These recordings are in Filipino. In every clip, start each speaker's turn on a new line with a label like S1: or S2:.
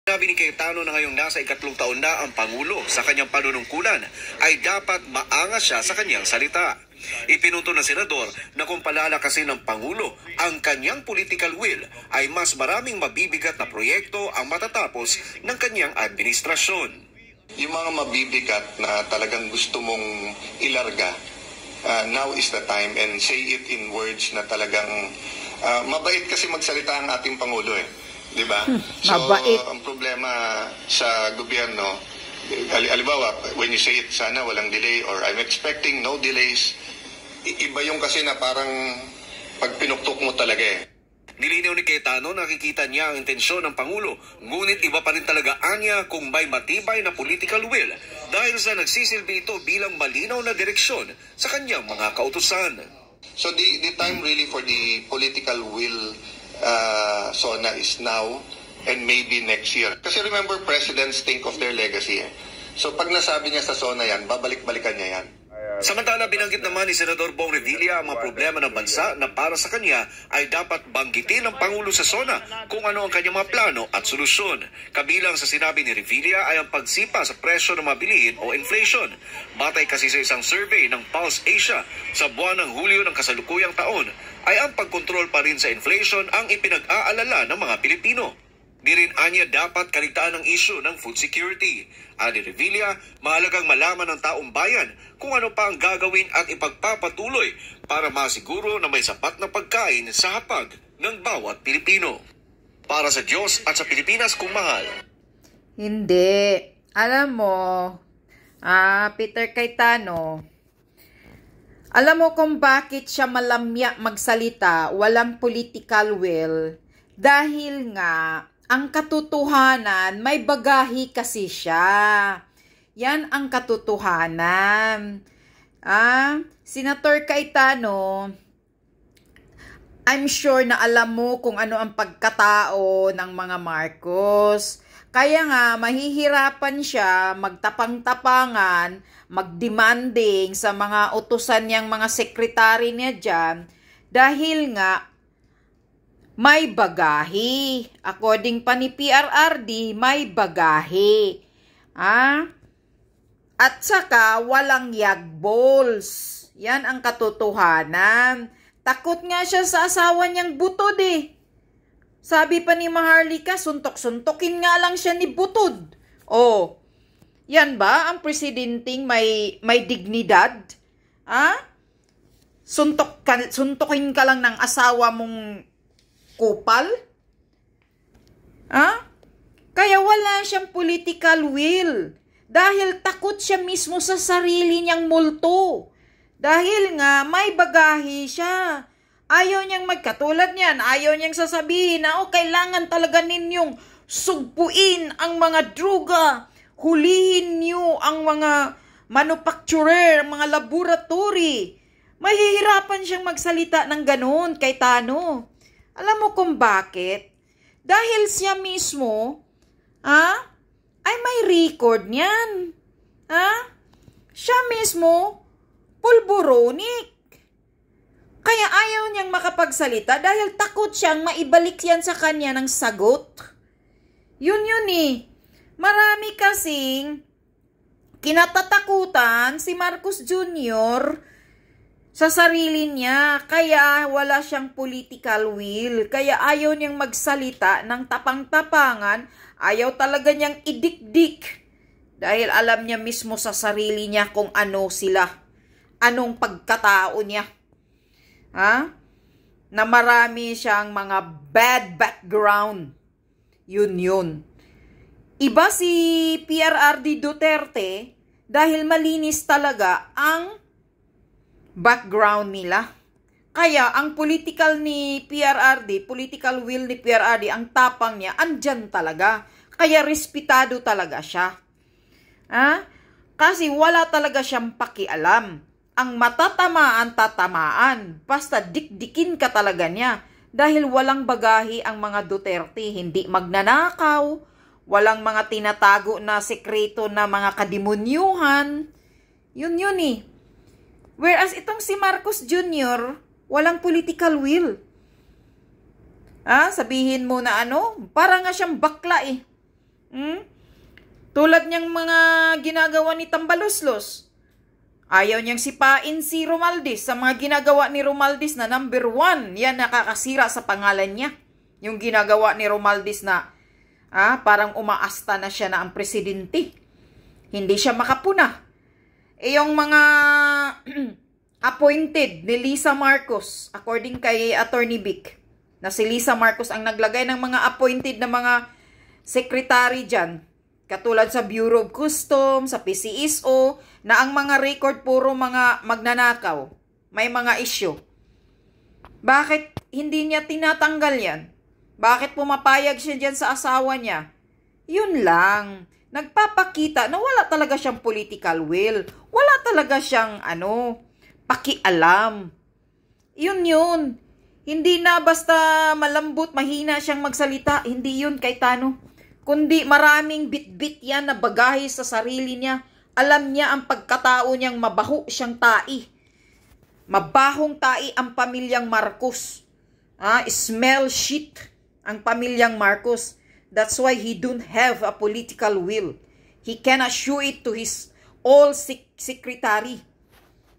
S1: Sabi ni Cayetano na ngayong nasa ikatlong taon na ang Pangulo sa kanyang panunungkulan ay dapat maangas siya sa kanyang salita. Ipinunto ng senador na kung palalakasin ng Pangulo ang kanyang political will ay mas maraming mabibigat na proyekto ang matatapos ng kanyang administrasyon.
S2: Yung mga mabibigat na talagang gusto mong ilarga, now is the time, and say it in words na talagang mabait kasi magsalita ang ating Pangulo Diba? So, ang problema sa gobyerno, alibawa, when you say it, sana walang delay or I'm expecting no delays, iba yung kasi na parang pag pinuktok mo talaga
S1: Nilinaw ni Cayetano, nakikita niya ang intensyon ng Pangulo, ngunit iba pa rin talaga anya kung may matibay na political will dahil sa nagsisilbi ito bilang malinaw na direksyon sa kanyang mga kautusan.
S2: So the time really for the political will SONA is now and maybe next year. Kasi remember, presidents think of their legacy So pag nasabi niya sa SONA yan, babalik-balikan niya yan.
S1: Samantala, binanggit naman ni Senador Bong Revilla ang mga problema ng bansa na para sa kanya ay dapat banggitin ng Pangulo sa SONA kung ano ang kanyang mga plano at solusyon. Kabilang sa sinabi ni Revilla ay ang pagsipa sa presyo ng mga bilihin o inflation. Batay kasi sa isang survey ng Pulse Asia sa buwan ng Hulyo ng kasalukuyang taon ay ang pagkontrol pa rin sa inflation ang ipinag-aalala ng mga Pilipino. Di rin anya dapat kaligtaan ng issue ng food security. Ani Revilla, mahalagang malaman ng taong bayan kung ano pa ang gagawin at ipagpapatuloy para masiguro na may sapat na pagkain sa hapag ng bawat Pilipino. Para sa Diyos at sa Pilipinas kung mahal.
S3: Hindi. Alam mo, Peter Cayetano, alam mo kung bakit siya malamya magsalita, walang political will, dahil nga, ang katotohanan, may bagahi kasi siya. Yan ang katotohanan. Senator Cayetano, I'm sure na alam mo kung ano ang pagkatao ng mga Marcos. Kaya nga, mahihirapan siya magtapang-tapangan, magdemanding sa mga utusan niyang mga sekretary niya dyan, dahil nga, may bagahe. According pa ni PRRD, may bagahe. At saka, walang yagballs. Yan ang katotohanan. Takot nga siya sa asawa niyang Butod Sabi pa ni Maharlika, suntok-suntokin nga lang siya ni Butod. Yan ba ang presidenting may dignidad? Suntokin ka lang ng asawa mong kupal? Kaya wala siyang political will. Dahil takot siya mismo sa sarili niyang multo. Dahil nga may bagahe siya. Ayaw niyang magkatulad niyan. Ayaw niyang sasabihin na kailangan talaga ninyong sugpuin ang mga droga. Hulihin niyo ang mga manufacturer, mga laboratory. Mahihirapan siyang magsalita ng ganun, Cayetano. Alam mo kung bakit? Dahil siya mismo, ay may record niyan. Siya mismo, pulburonik. Kaya ayaw niyang makapagsalita dahil takot siyang maibalik yan sa kanya ng sagot. Yun Marami kasing kinatatakutan si Marcos Jr., sa sarili niya, kaya wala siyang political will, kaya ayaw niyang magsalita ng tapang-tapangan, ayaw talaga niyang idikdik, dahil alam niya mismo sa sarili niya kung ano sila, anong pagkatao niya. Na marami siyang mga bad background, yun. Iba si PRRD Duterte, dahil malinis talaga ang background nila. Kaya ang political will ni PRRD, ang tapang niya, andyan talaga. Kaya respetado talaga siya. Kasi wala talaga siyang pakialam. Ang tatamaan. Basta dikdikin ka talaga niya. Dahil walang bagahi ang mga Duterte. Hindi magnanakaw. Walang mga tinatago na sekreto na mga kadimunyuhan. Yun Whereas itong si Marcos Jr., walang political will. Sabihin mo na para nga siyang bakla Tulad niyang mga ginagawa ni Tambaloslos. Ayaw niyang sipain si Romualdez sa mga ginagawa ni Romualdez na number 1. Yan nakakasira sa pangalan niya. Yung ginagawa ni Romualdez na parang umaasta na siya na ang presidente. Hindi siya makapuna. Yung mga appointed ni Lisa Marcos, according kay Attorney Vic, na si Lisa Marcos ang naglagay ng mga appointed na mga secretary dyan, katulad sa Bureau of Customs, sa PCSO, na ang mga record puro mga magnanakaw. May mga issue. Bakit hindi niya tinatanggal yan? Bakit pumapayag siya dyan sa asawa niya? Yun lang. Nagpapakita na wala talaga siyang political will. Wala talaga siyang pakialam. Yun. Hindi na basta malambot, mahina siyang magsalita. Hindi yun, Cayetano. Kundi maraming bit-bit yan na bagahe sa sarili niya. Alam niya ang pagkatao niyang mabaho siyang tai. Mabahong tai ang pamilyang Marcos. Smell shit ang pamilyang Marcos. That's why he don't have a political will. He cannot show it to his all secretary.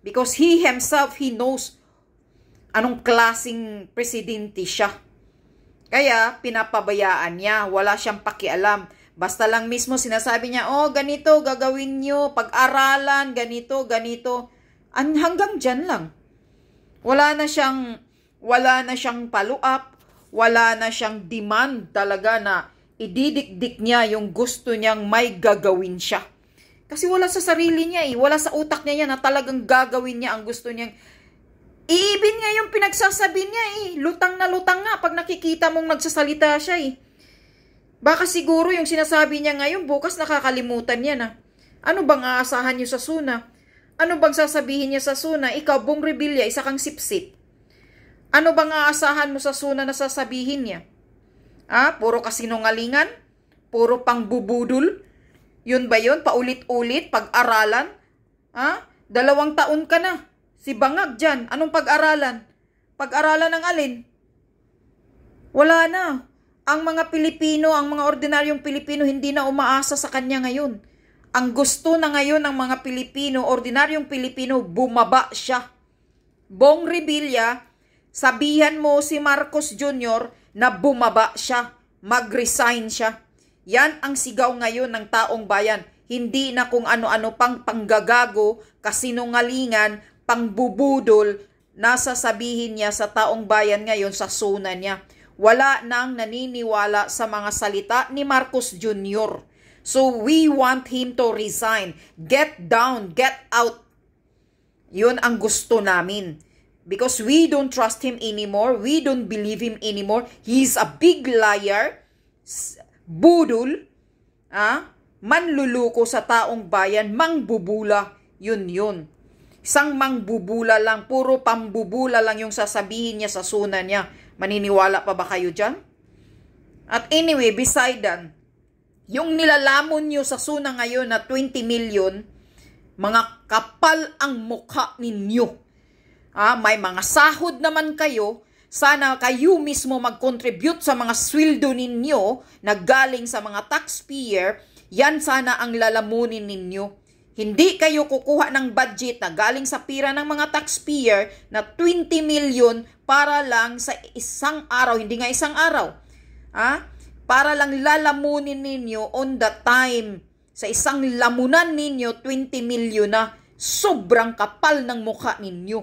S3: Because he himself, he knows anong klaseng presidente siya. Kaya, pinapabayaan niya. Wala siyang pakialam. Basta lang mismo sinasabi niya, ganito, gagawin niyo, pag-aralan, ganito. Hanggang dyan lang. Wala na siyang follow-up. Wala na siyang demand talaga na ididikdik niya yung gusto niyang may gagawin siya. Kasi wala sa sarili niya Wala sa utak niya yan na talagang gagawin niya ang gusto niyang. Iibin nga yung pinagsasabi niya Lutang na lutang nga pag nakikita mong nagsasalita siya Baka siguro yung sinasabi niya ngayon, bukas nakakalimutan niya na. Ano bang aasahan niyo sa SUNA? Ano bang sasabihin niya sa SUNA? Ikaw, Bong Revilla, isa kang sipsip. Ano bang aasahan mo sa SUNA na sasabihin niya? Puro kasinungalingan? Puro pangbubudol? Yun ba yun? Paulit-ulit? Pag-aralan? 2 taon ka na. Si Bangag dyan, anong pag-aralan? Pag-aralan ng alin? Wala na. Ang mga Pilipino, ang mga ordinaryong Pilipino, hindi na umaasa sa kanya ngayon. Ang gusto na ngayon ng mga Pilipino, ordinaryong Pilipino, bumaba siya. Bong Revilla, sabihan mo si Marcos Jr. na bumaba siya, mag-resign siya. Yan ang sigaw ngayon ng taong bayan. Hindi na kung ano-ano pang panggagago, kasinungalingan, pangbubudol, nasa sabihin niya sa taong bayan ngayon sa SUNA niya. Wala nang naniniwala sa mga salita ni Marcos Jr. So we want him to resign. Get down, get out. Yun ang gusto namin. Because we don't trust him anymore. We don't believe him anymore. He's a big liar. Budol. Manluluko sa taong bayan. Mangbubula. Yun. Isang mangbubula lang. Puro pambubula lang yung sasabihin niya sa SUNA niya. Maniniwala pa ba kayo dyan? At anyway, beside that, yung nilalamon nyo sa SUNA ngayon na 20 million, mga kapal ang mukha ninyo. May mga sahod naman kayo. Sana kayo mismo mag-contribute sa mga sweldo ninyo na galing sa mga taxpayer. Yan sana ang lalamunin ninyo. Hindi kayo kukuha ng budget na galing sa pira ng mga taxpayer na 20 million para lang sa isang araw. Hindi nga isang araw. Para lang lalamunin ninyo on the time. Sa isang lamunan ninyo, 20 million na sobrang kapal ng mukha ninyo.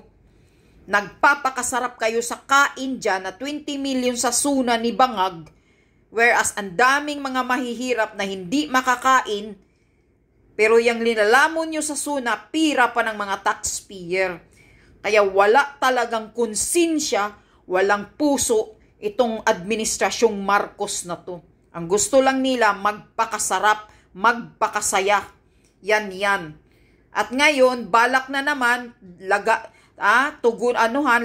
S3: Nagpapakasarap kayo sa kain dyan na 20 million sa SUNA ni Bangag. Whereas ang daming mga mahihirap na hindi makakain, pero yung linalamon nyo sa SUNA, pira pa ng mga taxpayer. Kaya wala talagang konsensya, walang puso itong administrasyong Marcos na to. Ang gusto lang nila, magpakasarap, magpakasaya. Yan. At ngayon, balak na naman,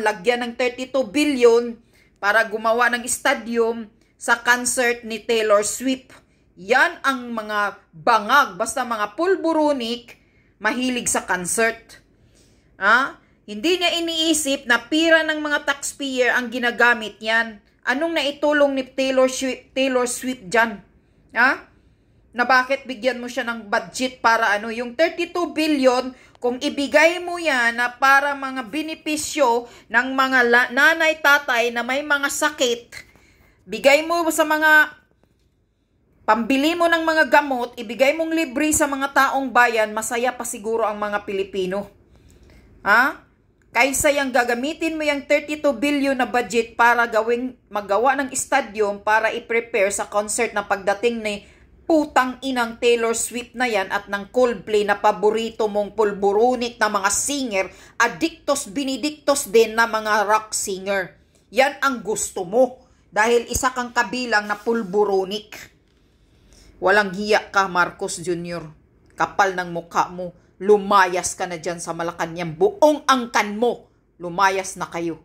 S3: lagyan ng 32 billion para gumawa ng stadium sa concert ni Taylor Swift. Yan ang mga bangag, basta mga pulburunik, mahilig sa concert. Hindi niya iniisip na pira ng mga taxpayer ang ginagamit yan. Anong naitulong ni Taylor Swift dyan? na bakit bigyan mo siya ng budget para ano, yung 32 billion, kung ibigay mo yan na para mga benepisyo ng mga nanay, tatay na may mga sakit, bigay mo sa mga pambili mo ng mga gamot, ibigay mong libre sa mga taong bayan, masaya pa siguro ang mga Pilipino. Ha? Kaysa yung gagamitin mo yung 32 billion na budget para magawa ng stadium para i-prepare sa concert na pagdating ni putang inang Taylor Swift na yan at ng Coldplay na paborito mong pulburunik na mga singer, adiktos binidiktos din na mga rock singer. Yan ang gusto mo dahil isa kang kabilang na pulburunik. Walang hiya ka, Marcos Jr. Kapal ng mukha mo. Lumayas ka na dyan sa Malacanang. Buong angkan mo. Lumayas na kayo.